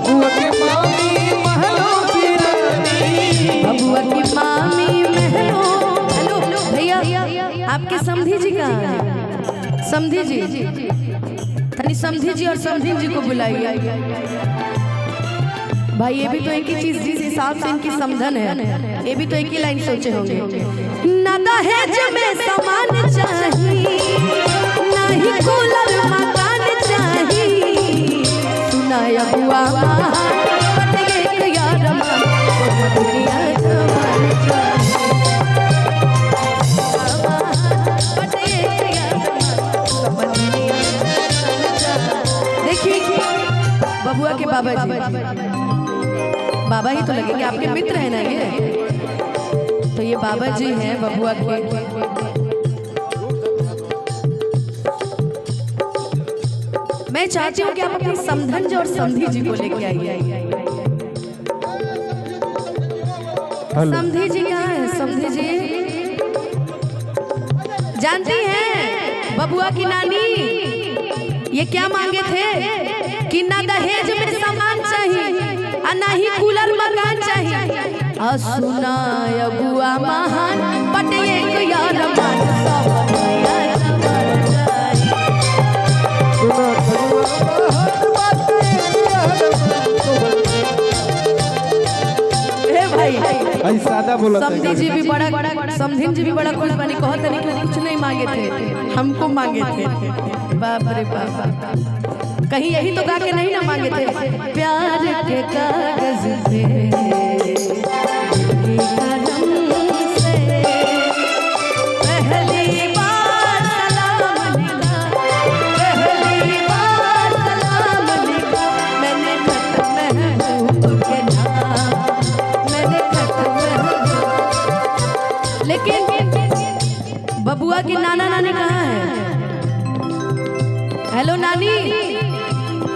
बबुआ की मामी महलों की रानी, बबुआ की मामी महलों। हेलो भैया, आपके समधी जी कहाँ हैं? समधी जी, तनी समधी जी और समधी जी को बुलाइए। भाई ये भी तो एक ही चीज, जिस हिसाब से इनकी समधन है, ये भी तो एक ही लाइन सोचे होंगे। ना दहेज में सामान चाहिए, ना ही कूलर मकान चाहिए, सुना अबुआ बबुआ के बाबा जी, बाबा ही तो लगेंगे, आपके मित्र हैं ना ये, तो ये बाबा जी हैं बबुआ के। मैं चाहती हूँ कि आप अपनी समधन जी और समधी जी को लेके आइए। समधी जी कहाँ है? समधी जी जानती हैं बबुआ की नानी ये क्या मांगे थे कि ना दहेज में सामान चाहिए और ना ही कूलर मकान चाहिए, और सुना अबुआ महान पटे एक यार मान सादा बोला। समधी जी भी बड़ा समधिन जी भी बड़ा खुश बनी, कहत नहीं कि कुछ नहीं मांगे थे, हमको मांगे थे। बाप रे बाप, कहीं यही तो गा के नहीं ना मांगे थे, प्यार के कागज पे पहली बार सलाम लिखा, पहली बार सलाम लिखा, मैंने खत महबूब के नाम, मैंने खत महबूब। लेकिन बबुआ की नाना नानी कहाँ है? हेलो नानी,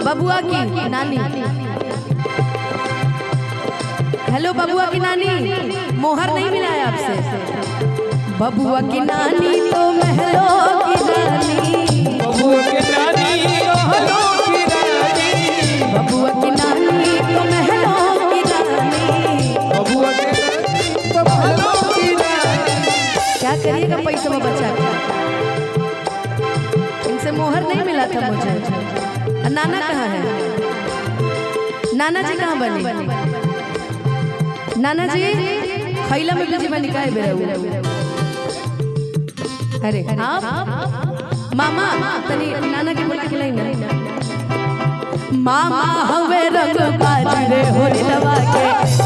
बबुआ की नानी, हेलो बबुआ की नानी, मोहर नहीं मिला है आपसे? बबुआ की नानी तो महलों की रानी, बबुआ की नानी महलों की रानी, बबुआ की नानी तो महलों की रानी, बबुआ की नानी तो महलों की रानी। क्या करिएगा पैसे में बचा के? इनसे मोहर नहीं मिला था मुझे। नाना कहाँ है? नाना जी कहाँ बनी? नाना जी खैला में बिजी बनी काहे बेरा? अरे आप मामा तनी नाना के बोला के लाइन ना, मामा हवे रंग बाजरे होली लगा के,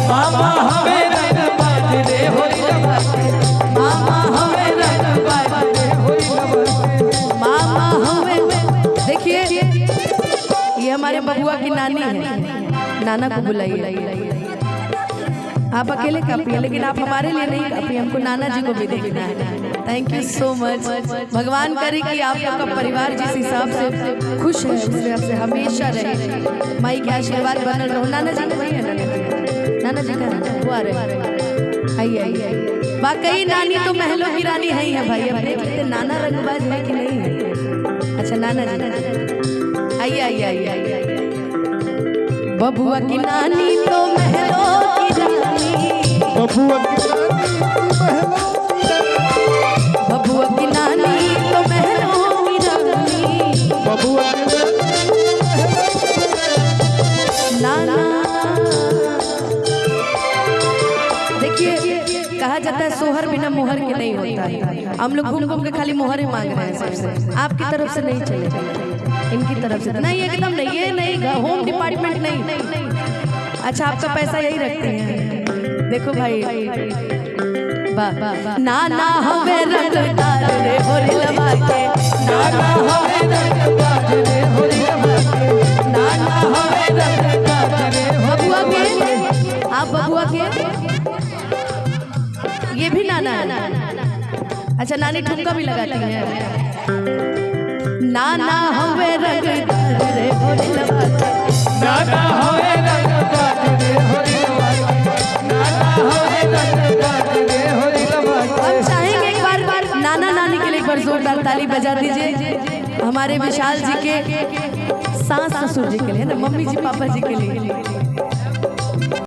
मामा हमें रंग बाजरे होली लगा के, मामा हवे रंग बाजरे होली लगा के, मामा हवे। देखिए ये हमारे बबुआ की नानी है, नाना को बुलाइए। आप अकेले कापिए, लेकिन आप हमारे लिए नहीं कापिए, हमको नाना जी को भी देखना है। Thank you so much. भगवान करे कि आप लोग का परिवार जिस हिसाब से खुश है उस हिसाब से हमेशा रहे, माई के आशीर्वाद बनल रहो। नाना जी वही है, नाना जी का वो आ रहे, आइए आइए। वाकई नानी तो महलों की रानी है ही है भाई। अब देख लेते नाना रंगबाज है कि नहीं है। अच्छा नाना जी आइए आइए आइए आइए। बबुआ की नानी तो महलों की रानी, बबुआ की नानी महलों की रानी, बबुआ की नानी तो महलों की रानी, बबुआ की नाना। देखिए कहा जाता है सोहर बिना मोहर के नहीं होता है। हम लोग घूम घूम के खाली मोहर ही मांग रहे हैं सबसे। आपकी तरफ से नहीं चलेगा, इनकी तरफ से नहीं, एकदम नहीं, ये नहीं, होम डिपार्टमेंट नहीं। अच्छा आपका पैसा यही रखते हैं। देखो भाई वाह, नाना हमें रंगदार रे होली लगा के, नाना हमें रंगदार रे होली लगा के, नाना हमें रंगदार रे। बबुआ के, आप बबुआ के ये भी नाना है। अच्छा नानी ठुमका भी लगाती है। नाना हमें रंगदार रे होली लगा के, नाना हमें रंगदार रे होली लगा के, नाना हमें रंगदार रे होली लगा के। हम चाहेंगे एक बार नाना नानी के लिए एक बार जोरदार ताली बजा दीजिए। हमारे विशाल जी के सांस ससुर जी के लिए ना, मम्मी जी पापा जी के लिए।